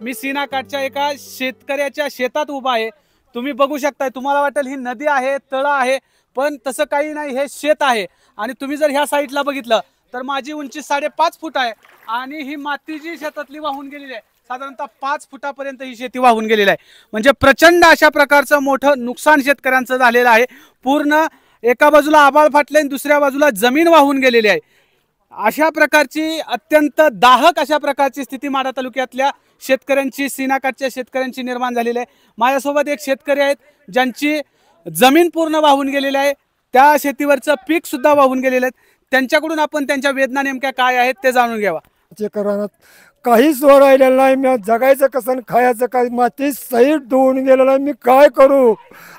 मी सीनाकाठच्या एका शेतकऱ्याच्या शेतात उभा आहे। तुम्ही बघू शकताय, तुम्हाला वाटेल ही नदी आहे, तळ आहे, पण तसं काही नाही, हे शेत आहे। आणि तुम्ही जर ह्या साईडला बघितलं तर माझी उंची 5.5 फूट आहे आणि ही माती जी शेतातली वाहून गेलेली आहे साधारणतः 5 फुटापर्यंत ही शेती वाहून गेलेली आहे। म्हणजे प्रचंड अशा प्रकारचं मोठं नुकसान शेतकऱ्यांचं झालेलं आहे। पूर्ण एका बाजूला आभाळ फाटले आणि दुसऱ्या बाजूला जमीन वाहून गेलेली आहे। अशा प्रकारची अत्यंत दाहक अशा प्रकारची स्थिती माढा तालुक्यातल्या शेतकऱ्यांची, सीनाकाठच्या शेतकऱ्यांची निर्माण झालेली आहे। माझ्यासोबत एक शेतकरी आहेत ज्यांची जमीन पूर्ण वाहून गेलेली आहे, त्या शेतीवरचं पीक सुद्धा वाहून गेलेलं आहे। त्यांच्याकडून आपण त्यांच्या वेदना नेमक्या काय आहेत ते जाणून घ्यावा। रानात काहीच राहिलेलं नाही, मी जगायचं कसं आणि खायचं काय, माती सहीत धुवून गेलेलं आहे। मी काय करू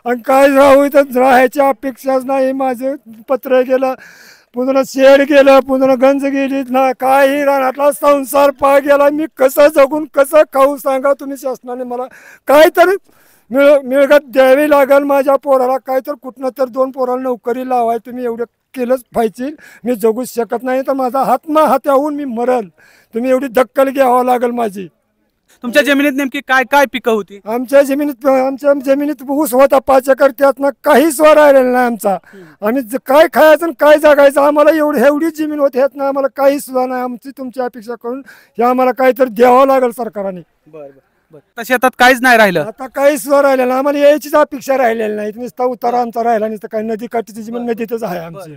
आणि काय राहू, इथं राहायची अपेक्षाच नाही। माझं पत्र गेलं, पुन्हा शेड गेलं, पुन्हा गंज गेली ना, काही रानातला संसार पा गेला। मी कसं जगून कसं खाऊ सांगा तुम्ही। शासनाने मला काहीतरी मिळगत द्यावी लागेल माझ्या पोराला, काहीतरी कुठनं तर 2 पोराला नोकरी लावाय तुम्ही, एवढं केलंच पाहिजे। मी जगूच शकत नाही तर माझा हात्याहून मी मरल, तुम्ही एवढी दक्कल घ्यावं लागेल माझी। तुमच्या जमिनीत नेमकी काय काय पिकं होती? आमच्या जमिनीत ऊस होता 5 एकर, त्यातनं काहीच राहिलेलं नाही आमचा। आम्ही काय खायचं आणि काय जगायचं, आम्हाला एवढी जमीन होती, ह्यात ना आम्हाला काही सुद्धा नाही। आमची तुमची अपेक्षा करून हे आम्हाला काहीतरी द्यावं लागेल सरकारने। बरं, शेतात काहीच नाही राहिलं, आता काहीच सुद्धा राहिलेलं नाही, आम्हाला यायचीच अपेक्षा राहिलेली नाही। नुसता उतारा आमचा राहिला नाही तर काही, नदी काठीची जमीन नदीतच आहे आमची,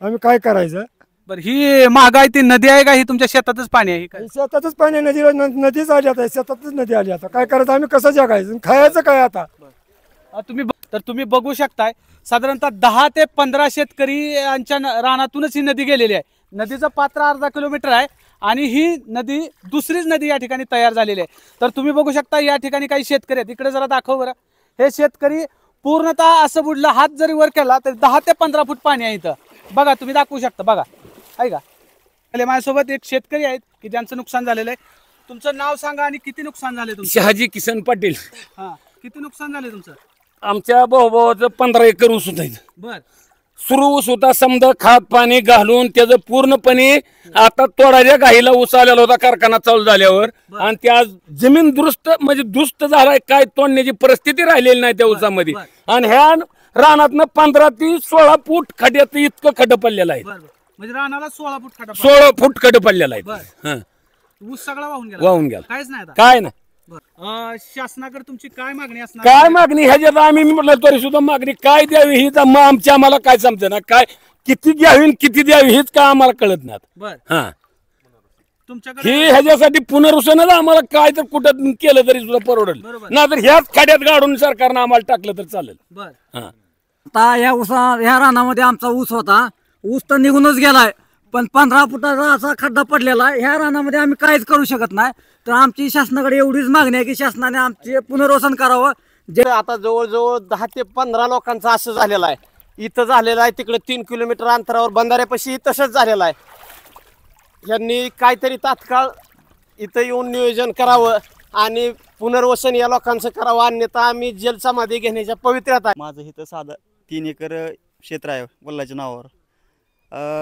आम्ही काय करायचं? बरं, ही महागाई ती नदी आहे का ही तुमच्या शेतातच पाणी आहे? शेतातच पाणी, नदीच आली आता, शेतातच नदी आली आता, काय करायचं? आम्ही कसं जगायचं, खायचं काय आता? तुम्ही बघू शकताय, साधारणतः 10 ते 15 शेतकरी यांच्या रानातूनच ही नदी गेलेली आहे। नदीचं पात्र अर्धा किलोमीटर आहे आणि ही नदी दुसरीच नदी या ठिकाणी तयार झालेली आहे। तर तुम्ही बघू शकता या ठिकाणी काही शेतकरी आहेत, इकडे जरा दाखव बरं। हे शेतकरी पूर्णतः असं बुडलं, हात जरी वर केला तर 10 ते 15 फूट पाणी आहे इथं, बघा तुम्ही दाखवू शकता, बघा आहे का? माझ्यासोबत एक शेतकरी आहेत की ज्यांचं नुकसान झालेलं आहे। तुमचं नाव सांगा आणि किती नुकसान झाले तुमचं? शहाजी किसन पाटील। हा, किती नुकसान झाले तुमचं? आमच्या भाऊभावाचं 15 एकर ऊस होता। बर, सुरू ऊस होता, समजा खात पाणी घालून त्याचं पूर्णपणे आता तोडाच्या घाईला ऊस आलेला होता कारखाना चालू झाल्यावर, आणि त्या जमीन दुरुस्त झालाय, काय तोडण्याची परिस्थिती राहिलेली नाही त्या ऊसामध्ये। आणि ह्या रानातनं 15 ते 16 फूट खड्यात इतकं खड्डं पडलेलं आहे। म्हणजे रानाला 16 फूट खड्डा, 16 फूट खड्डं पडलेला आहे। ऊस सगळा वाहून गेला, काहीच नाही आता, काय नाही। शासनाकडे तुमची काय मागणी असणार? काय मागणी ह्याच्यात आम्ही म्हटलं तरी सुद्धा मागणी काय द्यावी ही आम्हाला काय समजे ना, काय किती द्यावी किती द्यावी हेच काय आम्हाला कळत नाही। हा, तुमच्याकडे हे ह्याच्यासाठी पुनर्वसनच आम्हाला काय तर कुठं केलं तरी सुद्धा परवडेल, ना तर ह्याच खाड्यात गाडून सरकारनं आम्हाला टाकलं तर चालेल। बर, आता ह्या रानामध्ये आमचा ऊस होता, ऊस तर निघूनच गेलाय, पण 15 फुटाचा असा खड्डा पडलेला आहे। ह्या रानामध्ये आम्ही काहीच करू शकत नाही। तर आमची शासनाकडे एवढीच मागणी आहे की शासनाने आमचे पुनर्वसन करावं। जे आता जवळजवळ 10 ते 15 लोकांचं असं झालेलं आहे, इथं झालेलं आहे, तिकडे 3 किलोमीटर अंतरावर बंधाऱ्यापाशी तसंच झालेलं आहे। यांनी काहीतरी तात्काळ इथं येऊन नियोजन करावं आणि पुनर्वसन या लोकांचं करावं, अन्यथा आम्ही जलसमाधी घेण्याच्या पवित्र्यात आहे। माझं इथं साधं 3 एकर क्षेत्र आहे वडिलांच्या नावावर।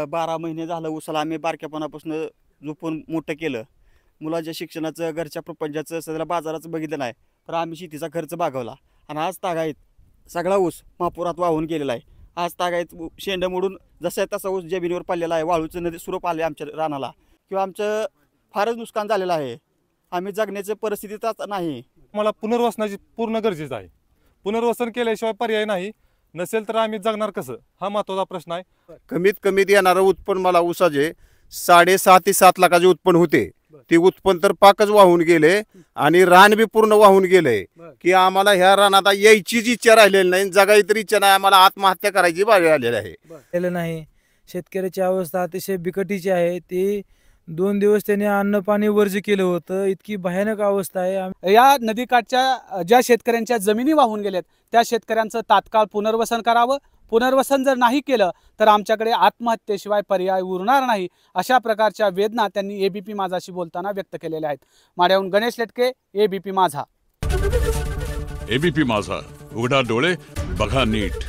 12 महिने झालं ऊसाला आम्ही बारक्यापणापासून झोपून मोठं केलं। मुलाच्या शिक्षणाचं, घरच्या प्रपंचाचं, सध्याला बाजाराचं बघितलं नाही, तर आम्ही शेतीचा खर्च भागवला। आणि आज तागायत सगळा ऊस महापुरात वाहून गेलेला आहे। आज तागायत शेंड मोडून जसा तसा ऊस जमिनीवर पडलेला आहे, वाळूचं नदी स्वरूप आले आमच्या रानाला, किंवा आमचं फारच नुकसान झालेलं आहे। आम्ही जगण्याच्या परिस्थितीतच नाही। मला पुनर्वसनाची पूर्ण गरजेचं आहे, पुनर्वसन केल्याशिवाय पर्याय नाही, नसेल तर आम्ही जगणार कसं, हा महत्त्वाचा प्रश्न आहे। कमीत कमी येणारं उत्पन्न मला ऊसाचे 6.5 ते 7 लाखाचे उत्पन्न होते, ते उत्पन्न तर पाकच वाहून गेले आणि रान बी पूर्ण वाहून गेले की आम्हाला ह्या रानात यायचीच इच्छा राहिलेली नाही, जगायची तर इच्छा नाही, आम्हाला आत्महत्या करायची बारी आलेली आहे। नाही, शेतकऱ्याची अवस्था अतिशय बिकटीची आहे। ती 2 दिवस त्याने अन्न पाणी वर्ज केलं होतं, इतकी भयानक अवस्था आहे। या नदीकाठच्या ज्या शेतकऱ्यांच्या जमिनी वाहून गेल्यात त्या शेतकऱ्यांचं तात्काळ पुनर्वसन करावं। पुनर्वसन जर नाही केलं तर आमच्याकडे आत्महत्येशिवाय पर्याय उरणार नाही, अशा प्रकारच्या वेदना त्यांनी एबीपी माझाशी बोलताना व्यक्त केलेल्या आहेत। माढ्याहून गणेश लेटके, एबीपी माझा। एबीपी माझा, उघडा डोळे बघा नीट.